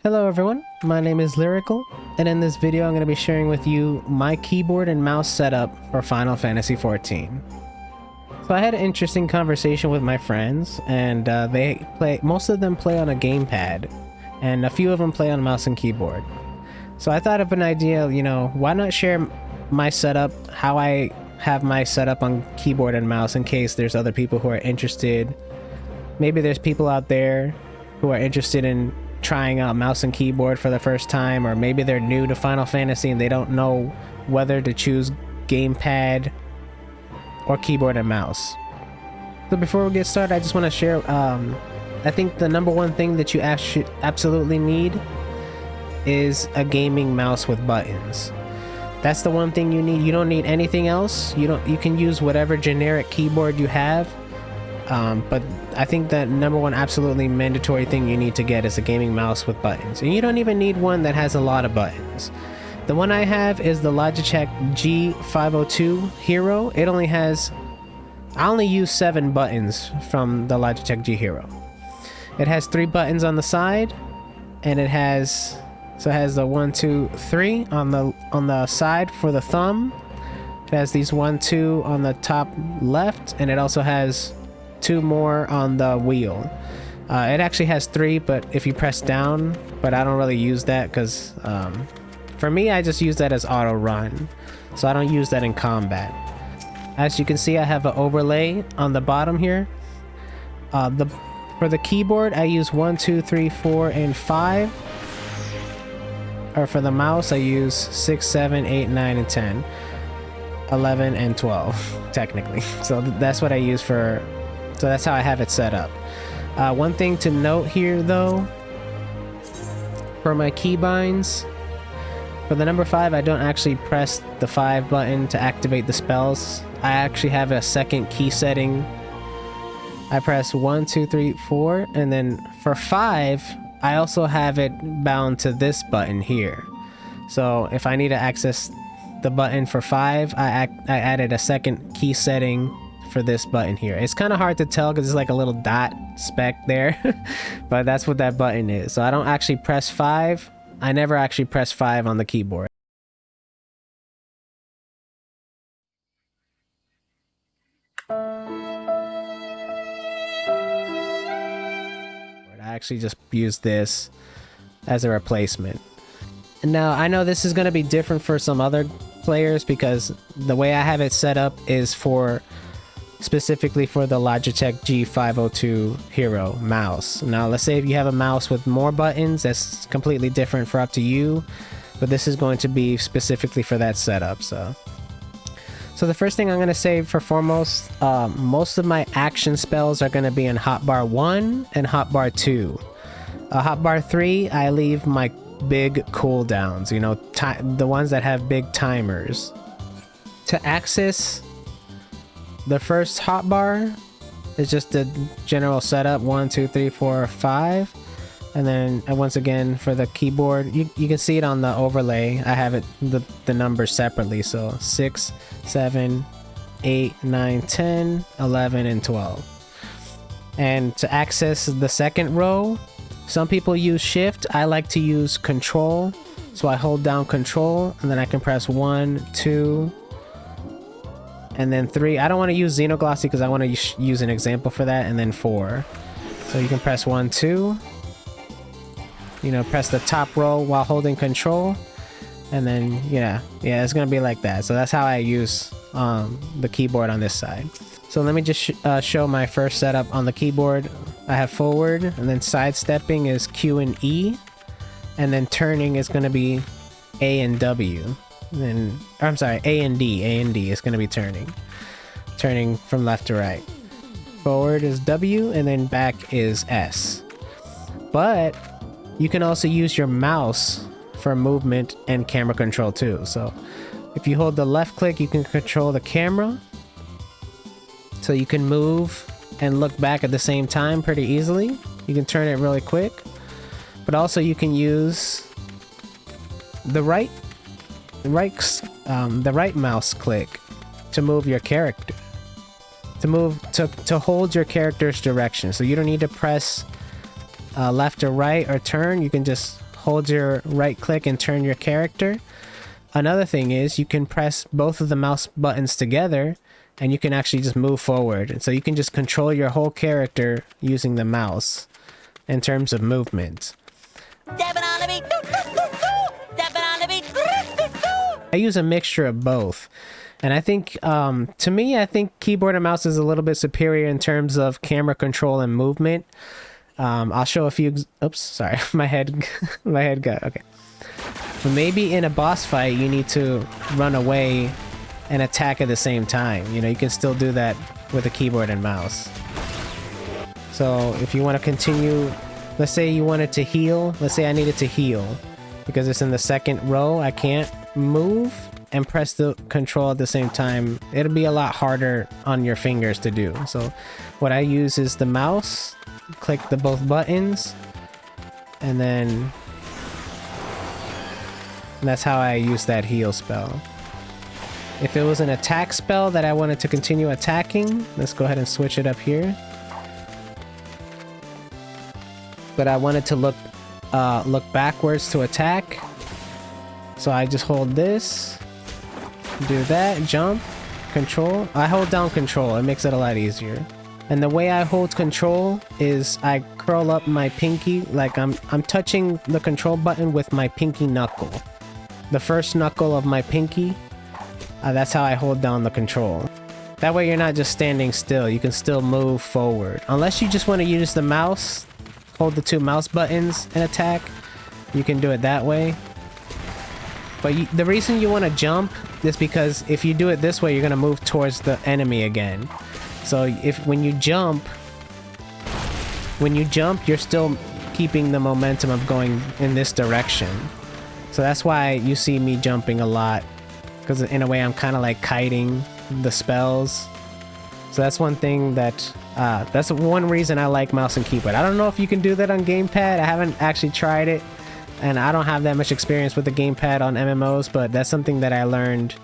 Hello everyone, my name is Leericle, and in this video I'm going to be sharing with you my keyboard and mouse setup for Final Fantasy XIV. So I had an interesting conversation with my friends, and most of them play on a gamepad, and a few of them play on mouse and keyboard. So I thought of an idea, why not share my setup, how I have my setup on keyboard and mouse in case there's other people who are interested. Maybe there's people out there who are interested in trying out mouse and keyboard for the first time, or maybe they're new to Final Fantasy and they don't know whether to choose gamepad or keyboard and mouse. So before we get started, I just want to share, I think the number one thing that you absolutely need is a gaming mouse with buttons. That's the one thing you need. You don't need anything else. You can use whatever generic keyboard you have. But I think that number one absolutely mandatory thing you need to get is a gaming mouse with buttons. And you don't even need one that has a lot of buttons. The one I have is the Logitech G502 Hero. I only use 7 buttons from the Logitech G Hero. It has 3 buttons on the side, and it has the 1, 2, 3 on the side for the thumb. It has these 1, 2 on the top left, and it also has 2 more on the wheel. It actually has 3, but if you press down, but I don't really use that because for me I just use that as auto run, so I don't use that in combat. As you can see, I have an overlay on the bottom here. For the keyboard I use 1, 2, 3, 4, and 5. Or for the mouse I use 6, 7, 8, 9, and 10, 11, and 12 technically. So that's what I use for. So that's how I have it set up. One thing to note here though, for my keybinds, for the number 5, I don't actually press the 5 button to activate the spells. I actually have a second key setting. I press 1, 2, 3, 4, and then for 5, I also have it bound to this button here. So if I need to access the button for 5, I added a second key setting for this button here. It's kind of hard to tell because it's like a little dot speck there, but that's what that button is. So I don't actually press 5. I never actually press 5 on the keyboard. I actually just use this as a replacement. And now I know this is going to be different for some other players because the way I have it set up is specifically for the Logitech G502 Hero mouse. Now let's say if you have a mouse with more buttons, that's completely different for up to you, but this is going to be specifically for that setup. So the first thing I'm going to say for foremost, most of my action spells are going to be in hotbar 1 and hotbar 2. Hotbar 3, I leave my big cooldowns, the ones that have big timers. To access the first hotbar is just the general setup, 1, 2, 3, 4, 5. And then once again for the keyboard, you can see it on the overlay. I have it the numbers separately, so 6, 7, 8, 9, 10, 11, and 12. And to access the second row, some people use shift. I like to use control, so I hold down control and then I can press 1, 2, and then 3. I don't want to use Xenoglossy because I want to use an example for that, and then 4. So you can press 1, 2. Press the top row while holding control, and then yeah, it's gonna be like that. So that's how I use the keyboard on this side. So let me just show my first setup on the keyboard. I have forward, and then sidestepping is Q and E, and then turning is gonna be A and W. Then I'm sorry, A and D. A and D is gonna be turning from left to right. Forward is W, and then back is S. But you can also use your mouse for movement and camera control too. So if you hold the left click, you can control the camera. So you can move and look back at the same time pretty easily. You can turn it really quick. But also you can use the right mouse click to move your character. To hold your character's direction. So you don't need to press left or right or turn. You can just hold your right click and turn your character. Another thing is you can press both of the mouse buttons together and you can actually just move forward. And so you can just control your whole character using the mouse in terms of movement. I use a mixture of both. And I think, to me, I think keyboard and mouse is a little bit superior in terms of camera control and movement. I'll show a few, oops, sorry, my head got, okay. But maybe in a boss fight, you need to run away and attack at the same time. You know, you can still do that with a keyboard and mouse. So if you want to continue, let's say you wanted to heal, let's say I needed to heal. Because it's in the second row, I can't move and press the control at the same time. It'll be a lot harder on your fingers to do. So what I use is the mouse, click the both buttons, and then that's how I use that heal spell. If it was an attack spell that I wanted to continue attacking, let's go ahead and switch it up here. But I wanted to look backwards to attack. So I just hold this, do that, jump, control. I hold down control, it makes it a lot easier. And the way I hold control is I curl up my pinky, like I'm touching the control button with my pinky knuckle. The first knuckle of my pinky, that's how I hold down the control. That way you're not just standing still, you can still move forward. Unless you just want to use the mouse, hold the two mouse buttons and attack, you can do it that way. But the reason you want to jump is because if you do it this way, you're going to move towards the enemy again. So when you jump, you're still keeping the momentum of going in this direction. So that's why you see me jumping a lot, because in a way I'm kind of like kiting the spells. So that's one thing that that's one reason I like mouse and keyboard. I don't know if you can do that on gamepad. I haven't actually tried it, and I don't have that much experience with the gamepad on MMOs, but that's something that I learned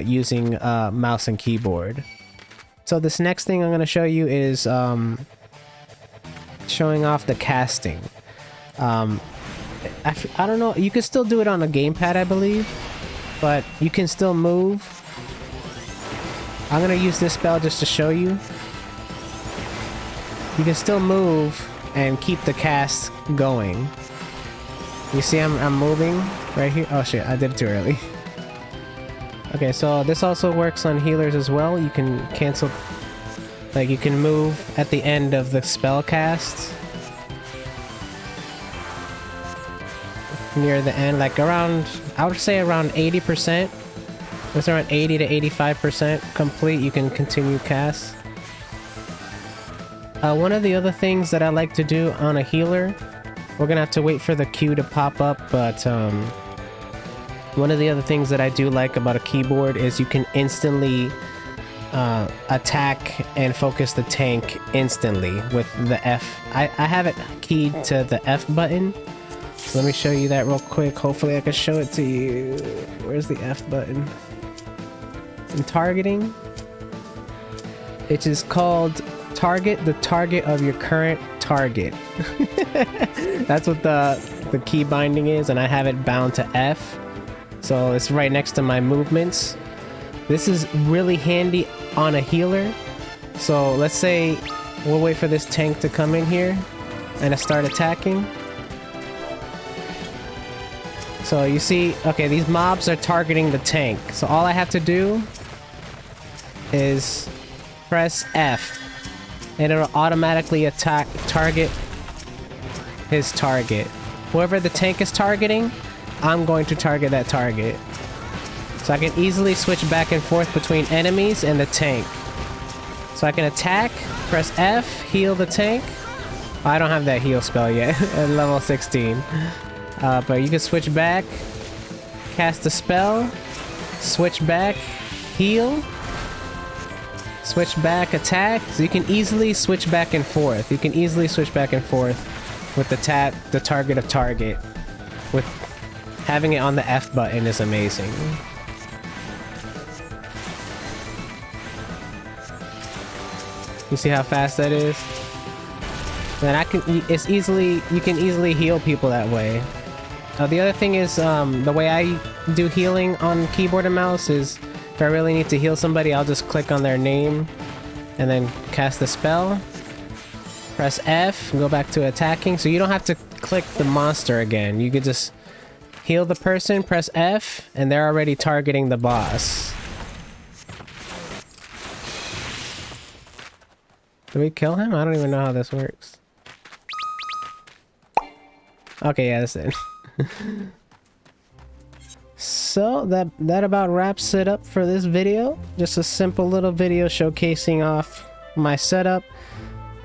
using mouse and keyboard. So this next thing I'm going to show you is showing off the casting. I don't know, you can still do it on a gamepad, I believe, but you can still move. I'm going to use this spell just to show you. You can still move and keep the cast going. You see I'm moving right here. Oh shit, I did it too early. Okay, so this also works on healers as well. You can cancel, like you can move at the end of the spell cast. Near the end, like around, I would say around 80%. It's around 80 to 85% complete, you can continue cast. One of the other things that I like to do on a healer, we're gonna have to wait for the queue to pop up, but one of the other things that I do like about a keyboard is you can instantly attack and focus the tank instantly with the F. I have it keyed to the F button. So let me show you that real quick. Hopefully I can show it to you. Where's the F button? In targeting, it is called target the target of your current target. That's what the key binding is, and I have it bound to F. So it's right next to my movements. This is really handy on a healer. So let's say we'll wait for this tank to come in here and I start attacking. So you see, okay, these mobs are targeting the tank. So all I have to do is press F and it'll automatically target his target. Whoever the tank is targeting, I'm going to target that target. So I can easily switch back and forth between enemies and the tank. So I can attack, press F, heal the tank. Oh, I don't have that heal spell yet at level 16. But you can switch back, cast a spell, switch back, heal, switch back, attack. So you can easily switch back and forth. You can easily switch back and forth with the target of target. With having it on the F button is amazing. You see how fast that is? it's easily, you can easily heal people that way. The other thing is, the way I do healing on keyboard and mouse is, if I really need to heal somebody, I'll just click on their name and then cast the spell. Press F, and go back to attacking, so you don't have to click the monster again. You could just heal the person, press F, and they're already targeting the boss. Did we kill him? I don't even know how this works. Okay, yeah, that's it. So that about wraps it up for this video. Just a simple little video showcasing off my setup,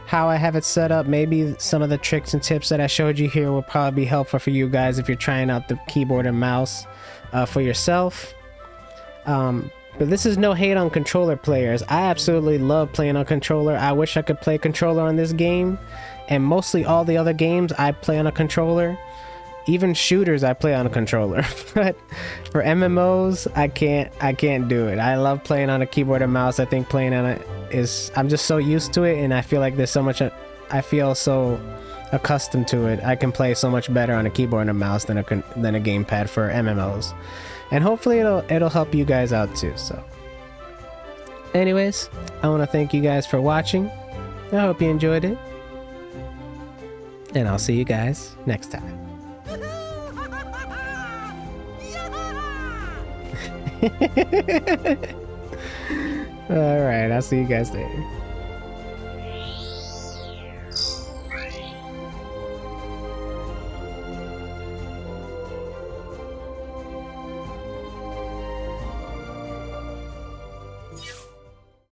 how I have it set up. Maybe some of the tricks and tips that I showed you here will probably be helpful for you guys if you're trying out the keyboard and mouse for yourself. But this is no hate on controller players. I absolutely love playing on controller. I wish I could play controller on this game, and mostly all the other games I play on a controller. Even shooters I play on a controller. But for MMOs, I can't do it. I love playing on a keyboard and mouse. I think playing on it is, I'm just so used to it, and I feel like there's so much, I feel so accustomed to it. I can play so much better on a keyboard and a mouse than a gamepad for MMOs. And hopefully it'll help you guys out too. So anyways, I want to thank you guys for watching. I hope you enjoyed it, and I'll see you guys next time. Alright, I'll see you guys later.